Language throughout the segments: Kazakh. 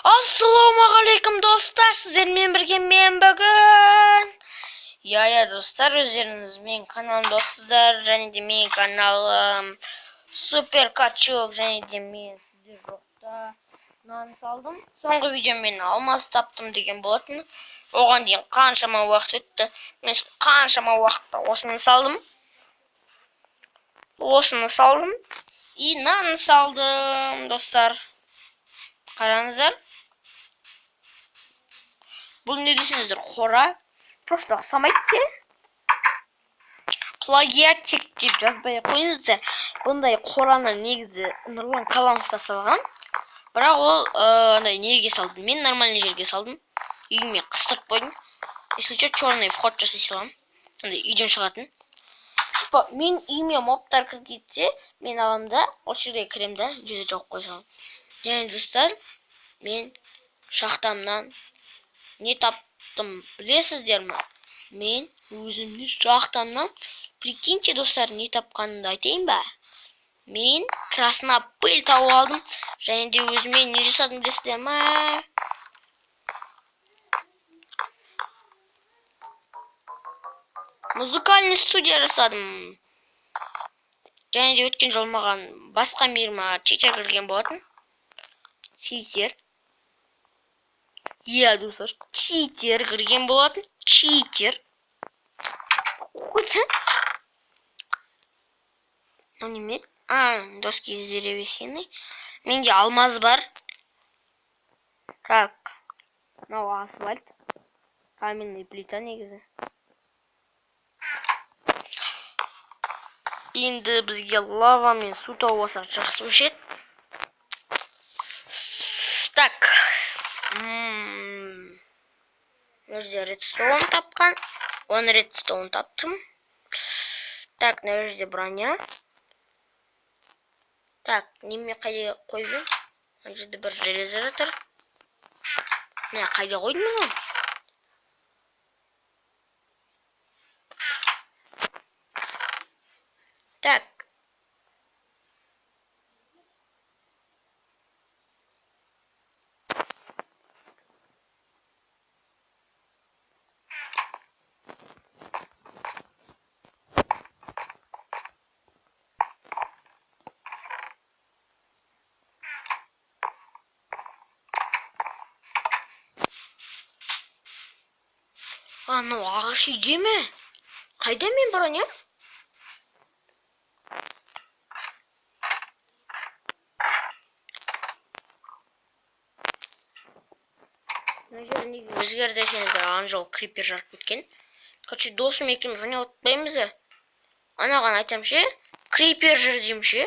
Assalomualaikum do'stlar, sizlarмен birga men bugun. Do'stlar, o'zlaringiz men kanalimda o'tsizlar, және де men kanalim Super Kachok, және де men sizlarga nan saldım. So'nggi videom men almaz taptım degan bo'lатын. Oған дейін qanchama vaqt o'tdi. Men qanchama vaqtda osini saldım. И nan saldım do'stlar. Qarangizlar. Бұл не дейсіңіздер? Қора. Просто самайтте. Плагиат чек деп жазбай қойыңыздар. Бұндай қораны негізі Нұрлан Қаламов салған. Бірақ ол неге салдым? Мен нормальный жерге салдым. Үйіме қыстырып қойдым. Если что, черный вход жасай салам. Үйден шығатын. Мен үйіме мобтар кіріп кетсе, мен аламын да, осы жерге кіремін да, жүзі жауып қойсам. Және достар, мен шахтамнан не таптым, білесіздер ме? Мен өзімді шахтамнан, прикиньте достар, не тапқанымды айтайын ба? Мен краснопыль тауып алдым, және де өзіме не жасадым білесіздер ме? Музыкальный студия жасадым. Және де өткен жол маған басқа мирма читер кірген болатын. Читер. Достар, читер кірген болатын. Читер. Қойсын. Неме? Доски из деревесины. Менде алмаз бар. Так. Мынау асфальт. Каменный плита негізі. Енді бізге лава мен су тауып алсақ жақсы өшеді. Так. Мына редстоун тапқан. 10 редстоун таптым. Так, мына жерде броня. Так, неме қайда қойдым? Мына жерде бір железо жатыр. Не, қайда қойдым мен? Так. Ну ағаш үйде ме? Қайда мен броня? Өзгерді сендер анжол крипер жарып кеткен. Короче, досым екеуміз не отпаймыз. Анаған айтам ше, крипер жүр деймін ше.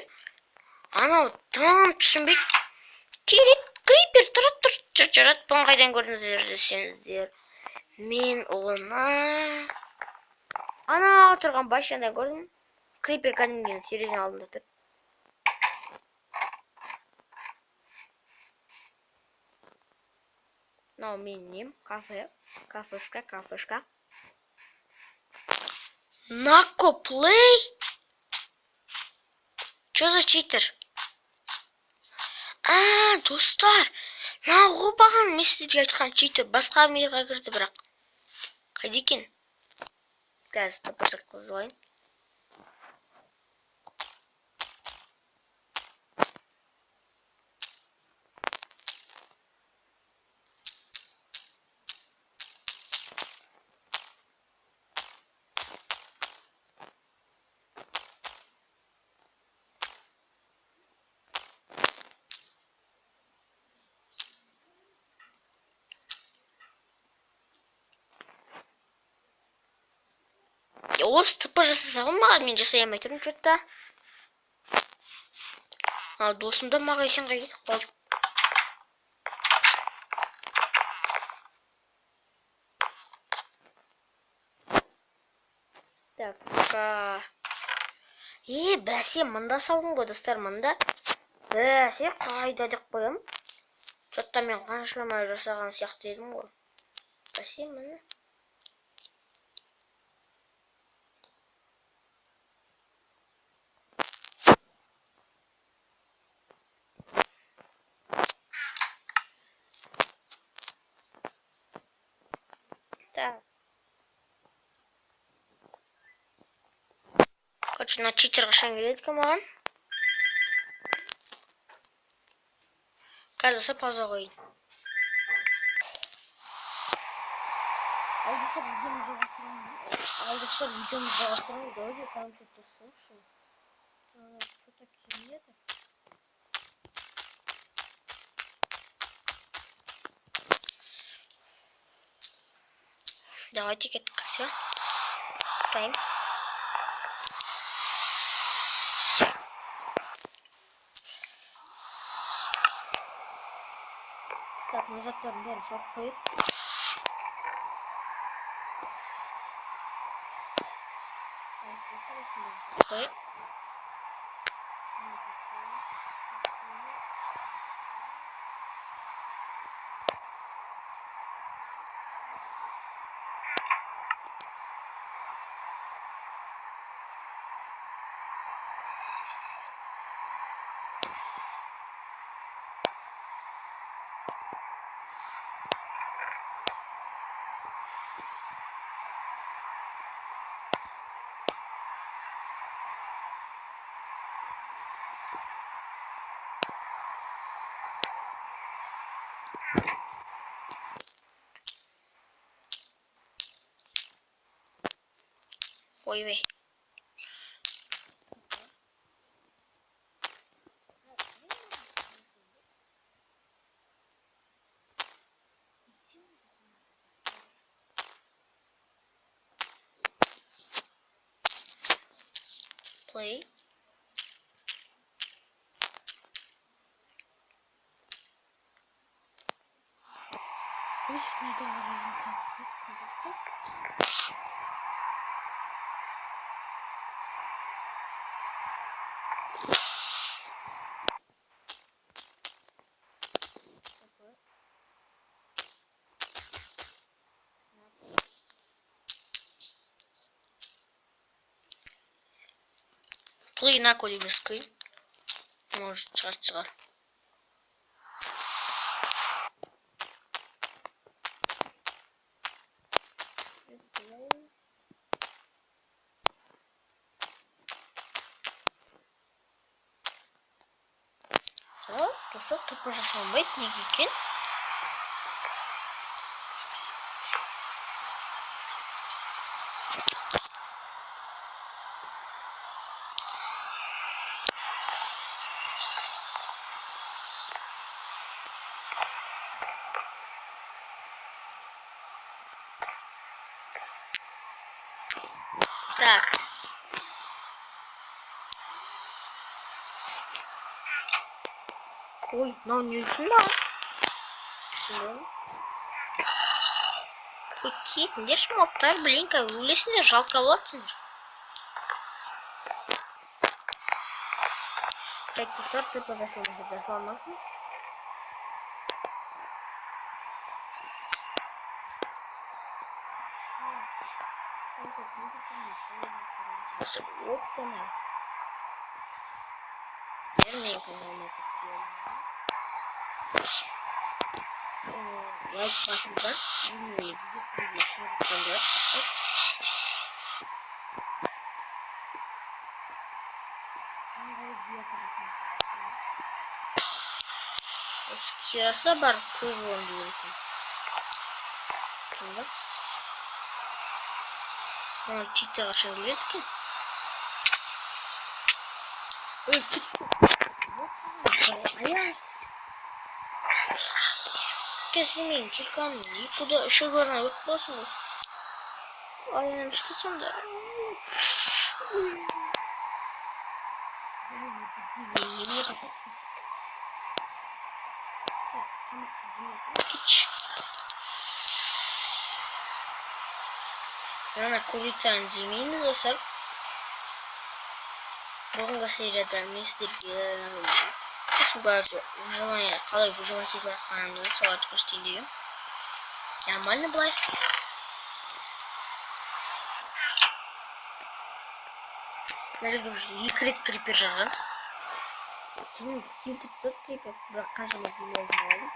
Анау там түсінбейді. Керек крипер тұрып жаратпан қайдан көрдіңіздер десеңіздер. Мен оны ана тұрған башында көрдім. Крипер кәдімгіден терезенің алдында тұр. Мынау менің нем, кафешка. Накоплей? Чё за читер? Достар, мынау баған мен сіздерге айтқан читер басқа мирға кірді бірақ. Қайда екен? Қазір тапырсақ қызылайын. Осы тіпі жасасағым маған мен жасай алмай тұрмын что-то. Досым да магазинға кетіп қалды. Так, бәсе мында салдым ғой достар, мында. Бәсе қайда деп қоям. Что-то мен қаншама жасаған сияқты едім ғой. Бәсе мына. Почему читер қашан келеді екен маған? Кажется, пауза қойын. Алдықтар видеоны жалғастырамыз. Давайте там что-то слушаем. Что-то килет. Давайте кетик все. Тайм. Так, назад бәрін салып қойып. Қойып. Ойбай. Play. Play на колибрской. Может, шығар. Тұрсақ топы жасалмайды, неге екен? Так. Ой, мынау не үшін ба? Кетіңдер шмоптар, блин, как өлесіңдер, жалко болатсыңдар. Так, сорт ты подошел. Опа-на. Вернее, по-моему, это лайк посмотрим, Kirasa бар көбін деймін. Оны читтер қашан келеді екен? Кесімейін, чекамын. Никуда еще горна өтпесін. Аяным шықсам да. Ана курицаны жемейміз достар. Бүгінгі серияда мен сіздерге выживание, қалай выживать етіп жатқанымды соларды көрсетейін деген. Нормально былай. Мына жерде уже 2 рет крипер жағған. Кетіп тот крипер, бірақ қаншама демалдым алдым.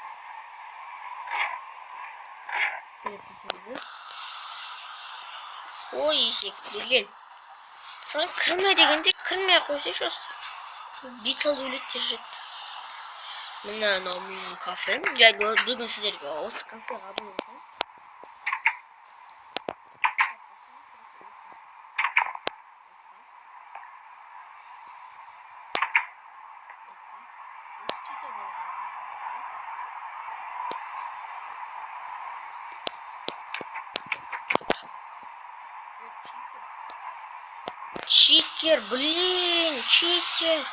Ой, есек берген. Саған кірме дегенде кірмей қойса шосы. Бет алды өлеттер жет. Мына анау менің кафем. Бүгін сіздерге осы кафеға абылы болсам. Читер, блин, читер.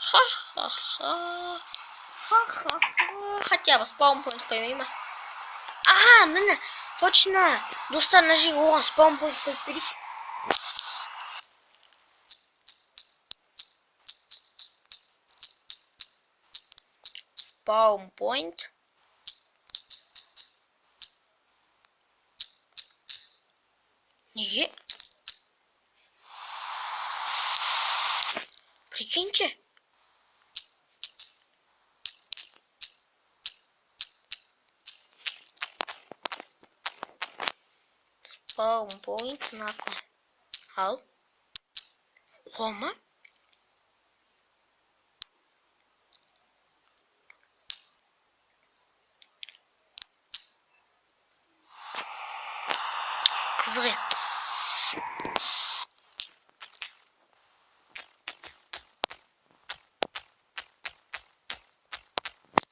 Ха-ха-ха. Ха-ха-ха. Хотя бы спаунпоинт помимо. А, міне, точно. Достар на жерге оған спаунпоинт қойып берейік. Спаунпоинт. Неге? Прикиньте. Спаунпоинт нако. Ал. Кома. Қызығы.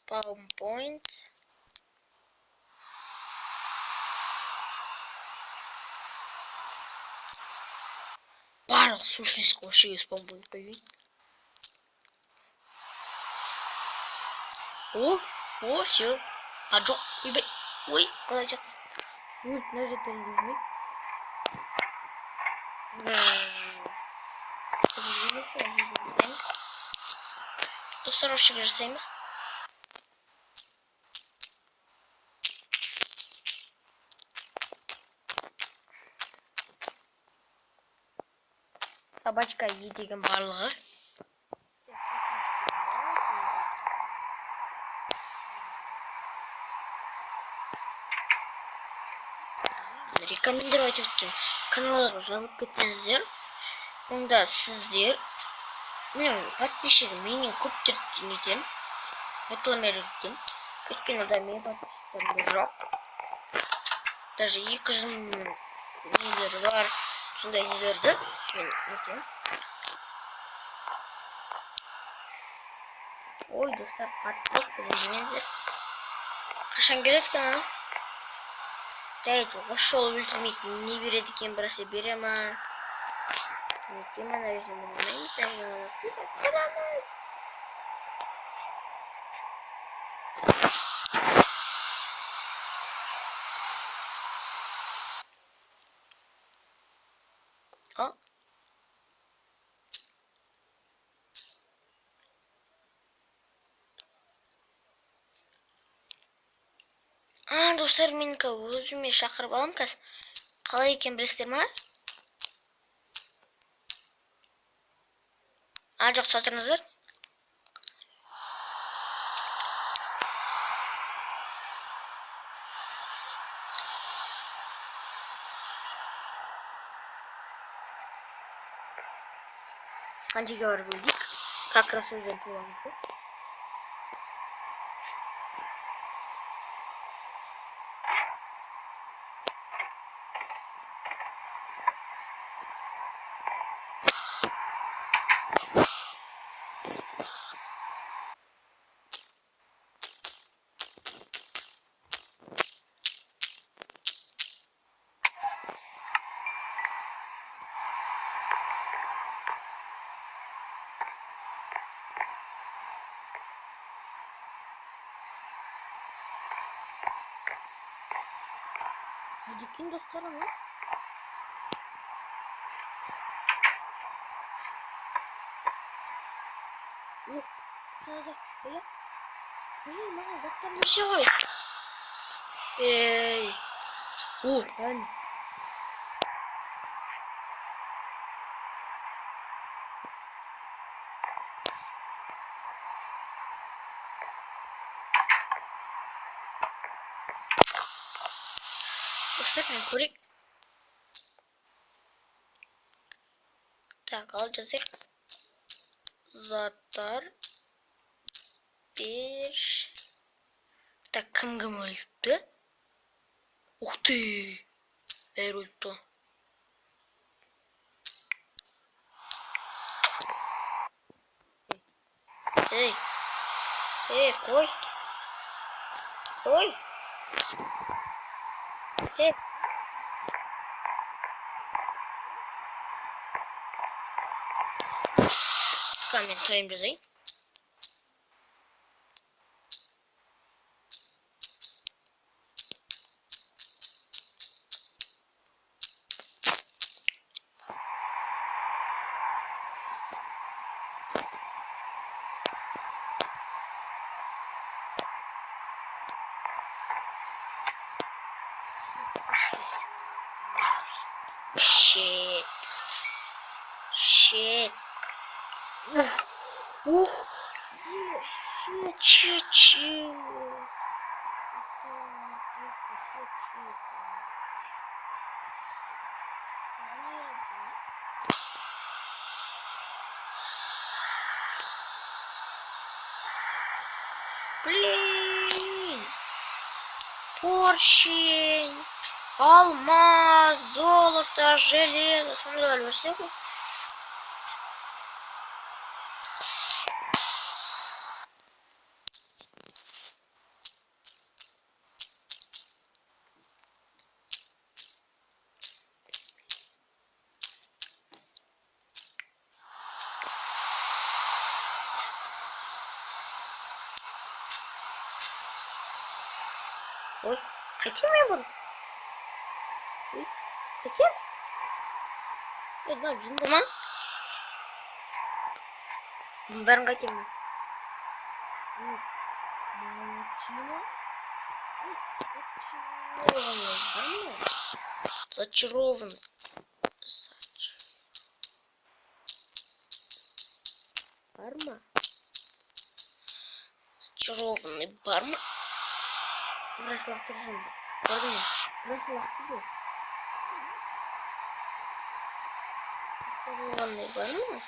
PowerPoint. Барлық сущность вообще из PowerPoint появить. О, все. А джо, ой, подожди. Ой, нажать перелезми. То сорочек же займем. Собачка едеген барлығы. Рекомендировать еткен каналға жазылып кетсеңіздер, онда сіздер менің подписчигім менен көптеп нетем, рекламировать етем. Өйткені ода менің подписчиктерім жоқ. Даже 200 нелері бар. Сондай нелерді мен нетем. Ой, достар, қатып білмеңіздер. Қашан келеді екен? Дәйді, ошол өлтірмейді, не береді екен, біресе бере ма? Нетем, достар, мен өзіме шақырып алам қазір. Қалай екен білесіздер ма? Жоқ, сатырыңыздар. Қаншаға барып өлдік? Как раз өзен туламызды. Дикин достарым, а? Yok. Böyle. Bana zaten bir şey var. Ben. Достар, мен көрейік. Так, ал жазайық. Заттар 5. Так, кім өліпті? Ух ты! Бәрі өліпті. Ей, қой. Қой. Ей. Мен тойым жазайын. Shit. Shit. Блин. Поршень. Алмаз, золото, железо. Смотри, всего. Ой, хотим я буду? Хотим? Да, жындыма? Бәрін қайтем мен. Зачарованный. Барма? Зачарованный барма? Браслақтыржым. Көрдің ме? Браслақтыржым. Зачарованный барма?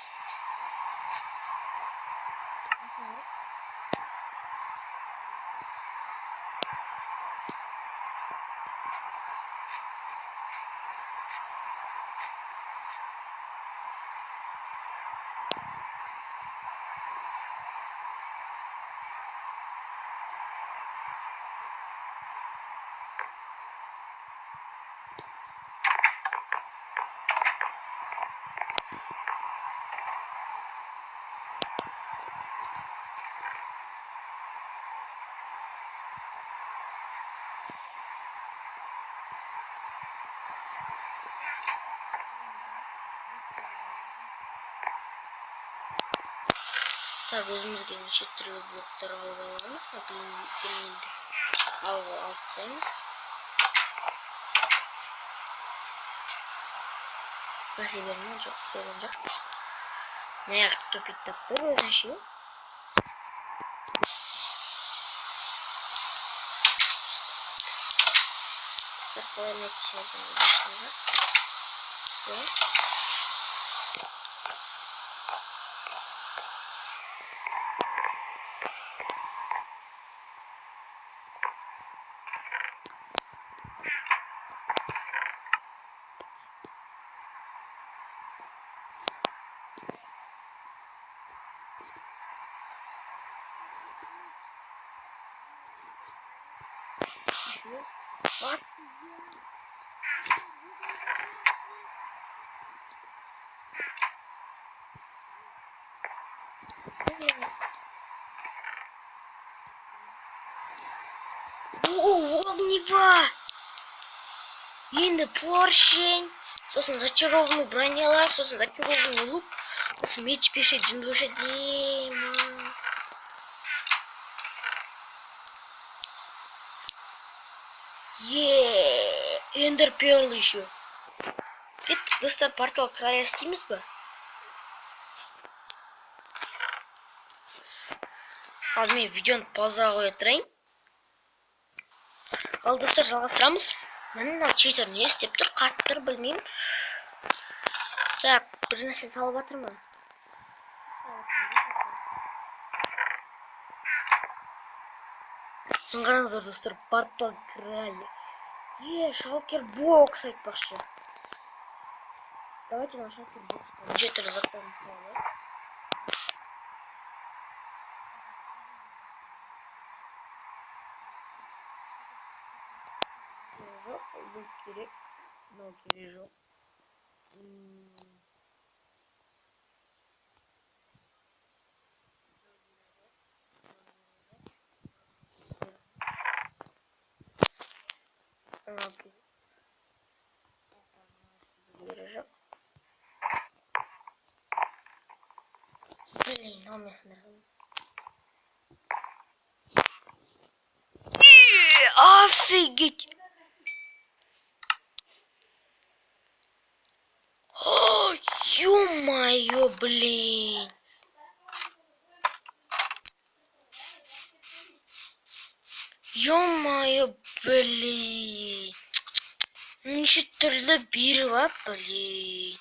Так, өзімізге неше түрлі блоктар алып аламыз. Білмейді. Алып тастаймыз. Бәсе берген жоқ, берген жоқ. Мына топик таптыр өзінше. Қалай нәтижесін What? Огнева! Енді поршень, сосын зачарованный бронялар, сосын зачарованный лук, сосын меч пешет, жын пешет, Эндер перл еще. Кеттік достар, портал края істейміз ба? Ал мен видеоны паузаға қоя тұрайын. Ал достар, жалғастырамыз. Мына читер не істеп тұр, қатып тұр, білмеймін. Так, бір нәрсе салып жатырмын. Қараңыздар достар, портал крайе. Шалкер бокс айтпақшы. Давайте на шалкер бокс. Жеті заттарын салып. Жоқ, бұл керек. Мынау керек жоқ. Блин, алмайсыңдар. Офигеть! Ё-моё, блин! Ё-моё, блин! Неше түрлі беріп ап, блин!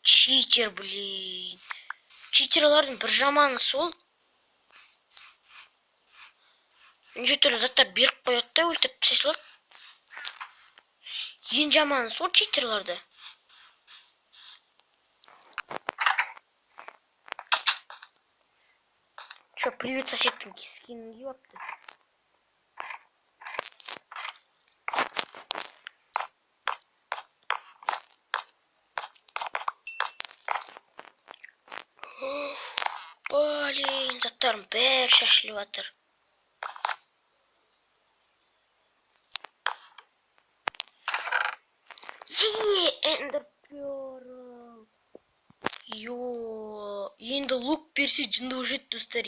Читер, блин! Читерлардың бір жаманы сол. Неше түрлі заттар беріп қояды да өлтіріп тастайды. Ең жаманы сол читерларды. Чё, привет соседкам, скинул ёпты. Блин, заттарым бәрі шашылып жатыр. Эндер перл. Йо, енді лук берсе жынды өжет достар.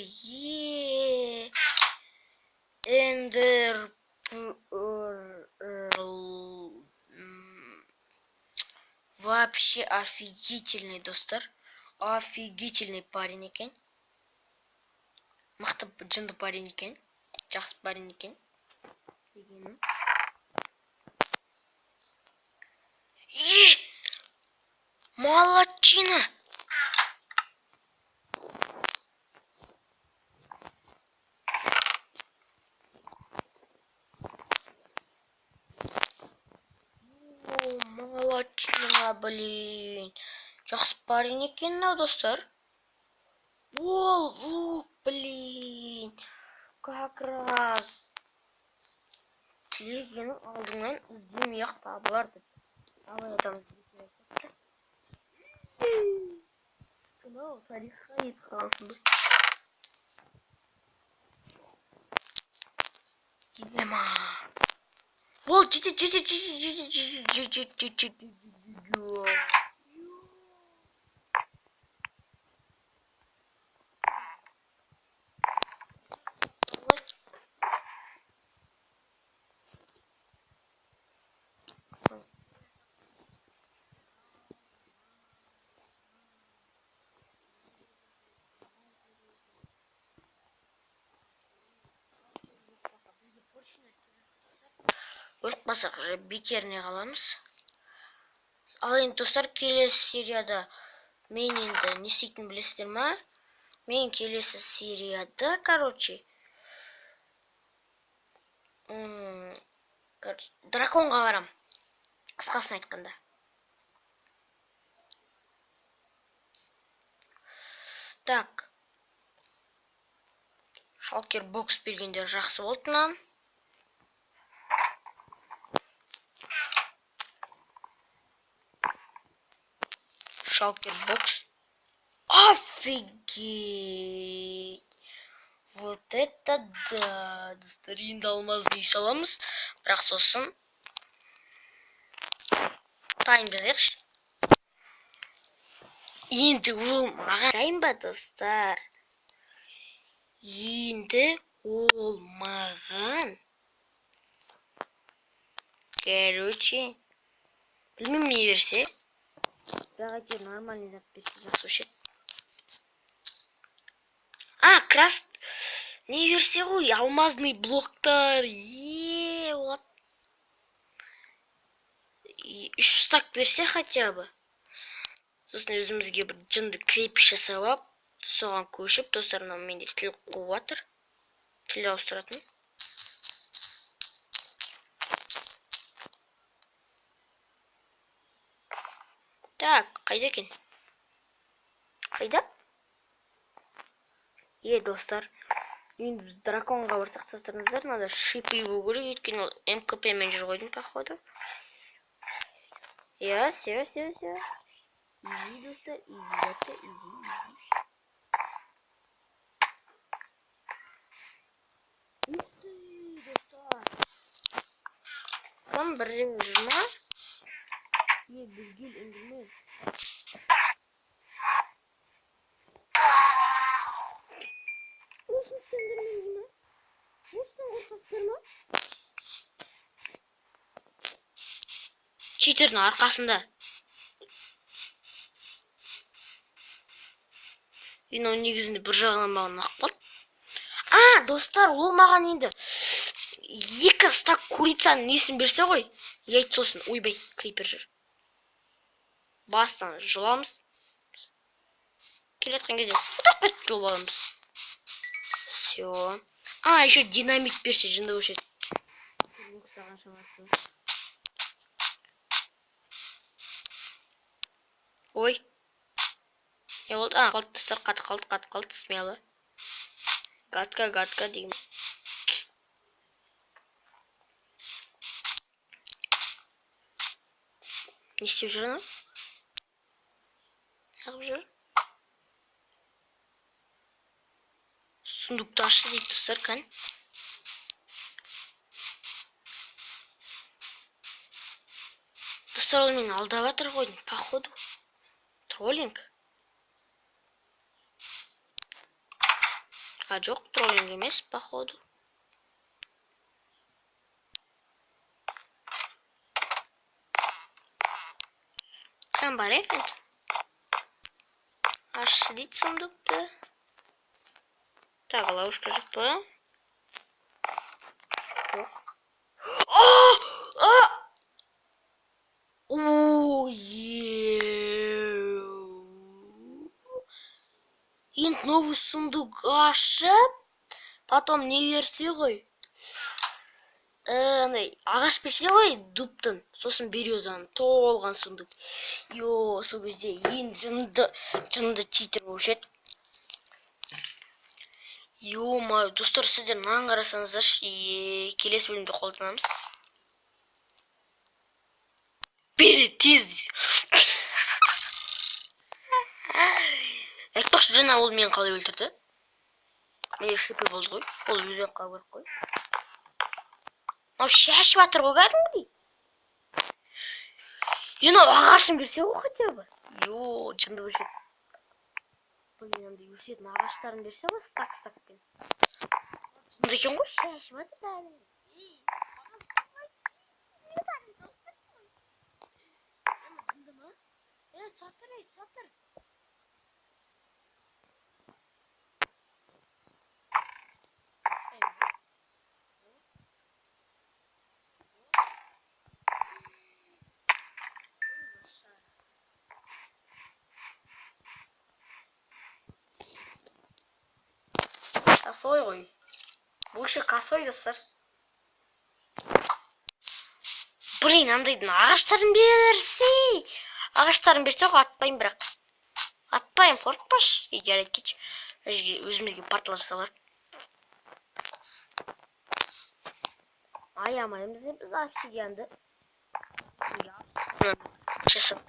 Эндер перл. Вообще офигительный достар. Офигительный парень екен. Мықты жынды парень екен. Жақсы парень екен. Дегенім. Молодчина! Молодчина, блин. Жақсы парень екен мынау достар. Ол, блин. Как раз. Тілегенің алдыңнан іздемей ақ табылар деп. Абай адам іздейтін. Сонау тарихқа етіп қалсын біз. Дилема. Ол жете. Өліп же бекеріне қаламыз. Ал енді достар, келесі серияда мен енді не істейтінін білесіздер ма? Мен келесі серияда, короче, драконға барам. Қысқасын айтқанда. Так. Шалкер бокс бергендер жақсы болды ма? Шалкер бокс. Офигеть! Вот это да! Достар, енді алмазды саламыз. Бірақ сосын тайм жазайықшы. Енді ол маған тайм ба, достар? Енді ол маған. Короче, білмеймін не берсе. Бірақ әйтеуір нормальный зат берсе жақсы өшеді. Крас не берсе, ой, алмазный блоктар. Вот. 3 стак берсе хотя бы. Сосын өзімізге бір жынды крепіш жасап алып, соған көшіп, достарымнан менде тіл қуып жатыр. Тіл ауыстыратын. Так, қайда екен? Қайда? Достар, енді біз драконға барсақ сақтырыңыздар, надо шипы болу керек, өйткені ол МКП мен жүр қойдың, походу. Все. Изи, достар, изи. Ух ты, достар. Там бірден жүрма. Бізгел үндірмей. Осыны сөндірмейді ма? Осыдан қорқасыздар ма? Читердің арқасында. Енді ол негізінде бір жағынан маған ақ болды. Достар, ол маған енді 2 стак курицаның несін берсе ғой, яйцосын. Ойбай, крипер жүр. Бастан жұламыз. Келеткен кезде құтақ жұлып аламыз. Все. Еще динамит берсе жынды өшеді. Ой. Не болды? Қалды достар, қалды, смело. Гадка деймін. Не істеп жүр ана? Неғып жүр? Сундукты ашты дейді достар, кән. Достар, ол мені алдап жатыр ғой, походу. Троллинг. Жоқ, троллинг емес, походу. Сен бар екен. Ашшы дейді сундукты. Так, ловушка жоқ па? Енді новый сундук ашып, потом не берсе ғой? Ағаш берсе ғой, дубтын. Сосын березаны толған сундук. Сол кезде енді жынды читер болушы еді. Ё-моё, достар, сіздер маған қарасаңыздар, келесі бөлімде қолданамыз. Бері тез. Айтпақшы, жаңа ол мені қалай өлтірді? Менде шипы болды ғой. Ол өзен қабыр қой. Мынау шашып жатыр ғой кәдімгідей. Енді ағашын берсе ғой хотя бы. Жынды өшеді. Блин, өшетін ағаштарын берсе ғой, стак-стакпен. Жынды екен ғой, шашып жатыр кәдімгідей. Жынды ма? Сатыр. Косой ғой. Бұл еще косой, достар. Блин, андайдың ағаштарын берсе ғой, атпайым бірақ. Атпайым, қорықпаш. Жарайды, кетші. Өзімізге портал жасалар. Аямаймыз біз обсидианды. Жасап.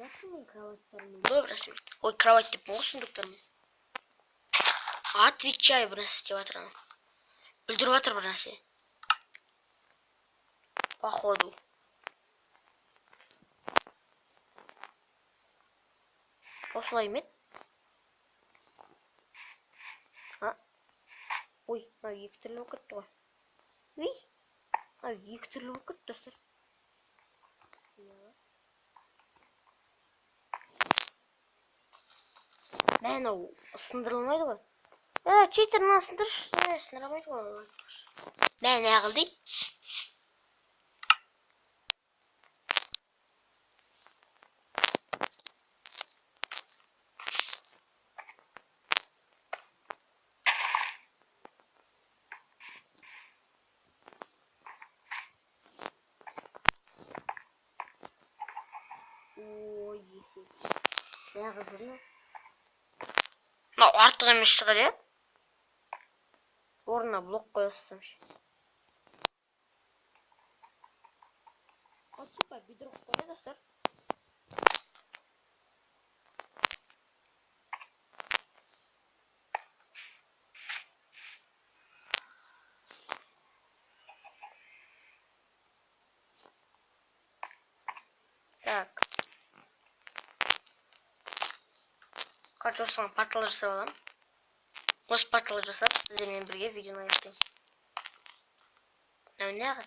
Көп рахмет. Ой, кровать деп ғой сундуктармен. Отвечай, бір нәрсе істеп жатыр ана. Бүлдіріп жатыр бір нәрсе. Походу. Осылай ме? Ой, екі түрлі болып кетті ғой. Екі түрлі болып кетті достар. Мынау сындырылмайды ғой. Читерін сындыршы. Сындырамайды ғой. Не қыл дейді? Ой, есек. Не қыл жүрме? Мынау артық емес шығар, е? Орнына блок қойсам ше. Отсюда бедро қоя достар. Так. Короче, осыған портал жасап аламын. Осы портал жасап, сіздермен бірге видеоны аяқтаймын. Мынау не қыл?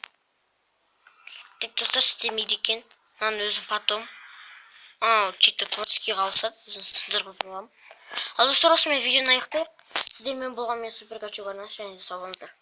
Тек достар істемейді екен. Мынаны өзім потом. Чита творческийға ауысады. Өзін сындырғызып аламын. Ал достар, осымен видеоны аяқтайық. Сіздермен болған мен Супер Качу Барнас, және де сау болыңыздар.